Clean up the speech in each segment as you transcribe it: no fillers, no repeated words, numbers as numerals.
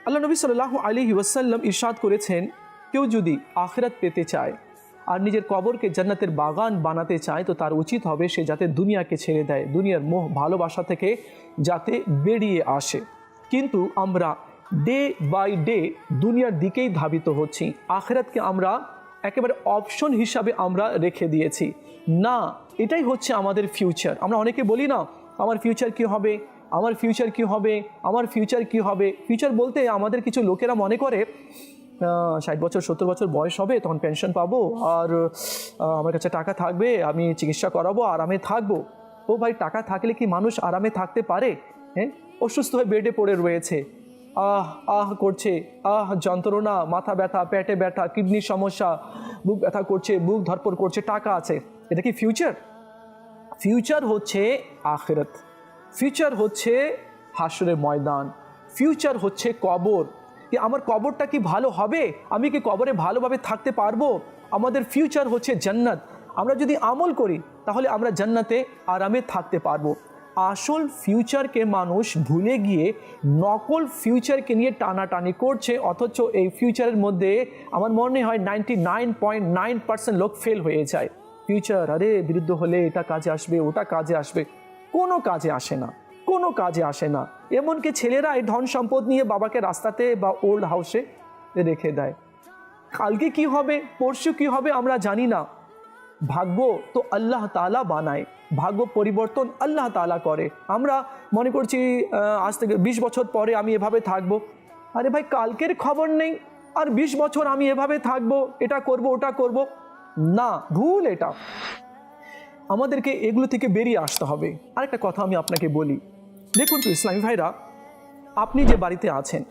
আল্লাহ নবী সাল্লাল্লাহু আলাইহি ওয়াসাল্লাম ইরশাদ করেছেন, কেউ যদি আখিরাত পেতে চায় আর নিজের কবরকে জান্নাতের বাগান বানাতে চায় তো তার উচিত হবে সে যাতে দুনিয়াকে ছেড়ে দেয়, দুনিয়ার মোহ ভালোবাসা থেকে যাতে বেরিয়ে আসে। কিন্তু আমরা ডে বাই ডে দুনিয়ার দিকেই ধাবিত হচ্ছি, আখিরাতকে আমরা একেবারে অপশন হিসাবে আমরা রেখে দিয়েছি। না, এটাই হচ্ছে আমাদের ফিউচার। আমরা অনেকে বলি না, আমার ফিউচার কী হবে, আমার ফিউচার কী হবে, আমার ফিউচার কী হবে। ফিউচার বলতে আমাদের কিছু লোকেরা মনে করে 60 বছর 70 বছর বয়স হবে তখন পেনশন পাবো, আর আমার কাছে টাকা থাকবে, আমি চিকিৎসা করাবো, আরামে থাকবো। ও ভাই, টাকা থাকলে কি মানুষ আরামে থাকতে পারে? হ্যাঁ, অসুস্থ হয়ে বেডে পড়ে রয়েছে, করছে, যন্ত্রণা, মাথা ব্যথা, পেটে ব্যথা, কিডনির সমস্যা, বুক ব্যথা করছে, বুক ধরপড় করছে, টাকা আছে। এটা কি ফিউচার? ফিউচার হচ্ছে আখিরাত, ফিউচার হচ্ছে হাসরের ময়দান, ফিউচার হচ্ছে কবর। কি আমার কবরটা কি ভালো হবে? আমি কি কবরে ভালোভাবে থাকতে পারবো? আমাদের ফিউচার হচ্ছে জান্নাত। আমরা যদি আমল করি তাহলে আমরা জান্নাতে আরামে থাকতে পারবো। আসল ফিউচারকে মানুষ ভুলে গিয়ে নকল ফিউচারকে নিয়ে টানাটানি করছে, অথচ এই ফিউচারের মধ্যে আমার মনে হয় 99.9% লোক ফেল হয়ে যায়। ফিউচার, আরে বিরুদ্ধ হলে এটা কাজে আসবে, ওটা কাজে আসবে, কোনো কাজে আসে না, কোনো কাজে আসে না। এমনকি ছেলেরা এই ধন সম্পদ নিয়ে বাবাকে রাস্তাতে বা ওল্ড হাউসে রেখে দেয়। কালকে কি হবে, পরশু কি হবে আমরা জানি না। ভাগ্য তো আল্লাহ তাআলা বানায়, ভাগ্য পরিবর্তন আল্লাহ তাআলা করে। আমরা মনে করছি আজ থেকে 20 বছর পরে আমি এভাবে থাকবো। আরে ভাই, কালকের খবর নেই, আর 20 বছর আমি এভাবে থাকবো, এটা করব, ওটা করব। না, ভুল এটা। আমাদেরকে এগুলো থেকে বেরিয়ে আসতে হবে। আরেকটা কথা আমি আপনাকে বলি, দেখুন তো ইসলামী ভাইরা, আপনি যে বাড়িতে আছেন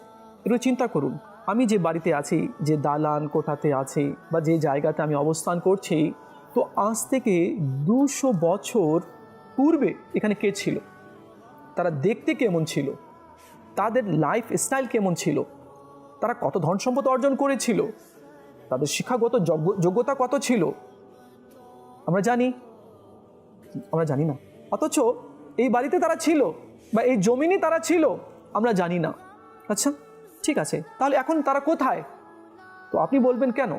একটু চিন্তা করুন। আমি যে বাড়িতে আছি, যে দালান কোঠাতে আছি, বা যে জায়গাতে আমি অবস্থান করছি, তো আজ থেকে 200 বছর পূর্বে এখানে কে ছিল, তারা দেখতে কেমন ছিল, তাদের লাইফ স্টাইল কেমন ছিল, তারা কত ধন সম্পদ অর্জন করেছিল, তাদের শিক্ষাগত যোগ্যতা কত ছিল, আমরা জানি? আমরা জানি না। অথচ এই বাড়িতে তারা ছিল বা এই জমিনে তারা ছিল, আমরা জানি না। আচ্ছা, ঠিক আছে, তাহলে এখন তারা কোথায়? তো আপনি বলবেন কেন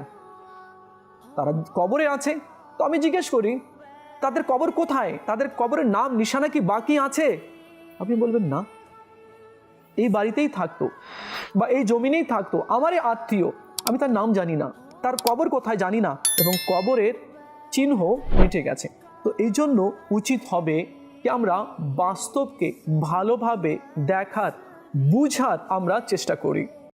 তারা কবরে আছে? তো আমি জিজ্ঞেস করি, তাদের কবর কোথায়? তাদের কবরের নাম নিশানা কি বাকি আছে? আপনি বলবেন না, এই বাড়িতেই থাকতো বা এই জমিনেই থাকতো, আমারই আত্মীয়, আমি তার নাম জানি না, তার কবর কোথায় জানি না, এবং কবরের চিহ্ন মিটে গেছে। তো এই জন্য উচিত হবে কি আমরা বাস্তবকে ভালোভাবে দেখার, বুঝার আমরা চেষ্টা করি।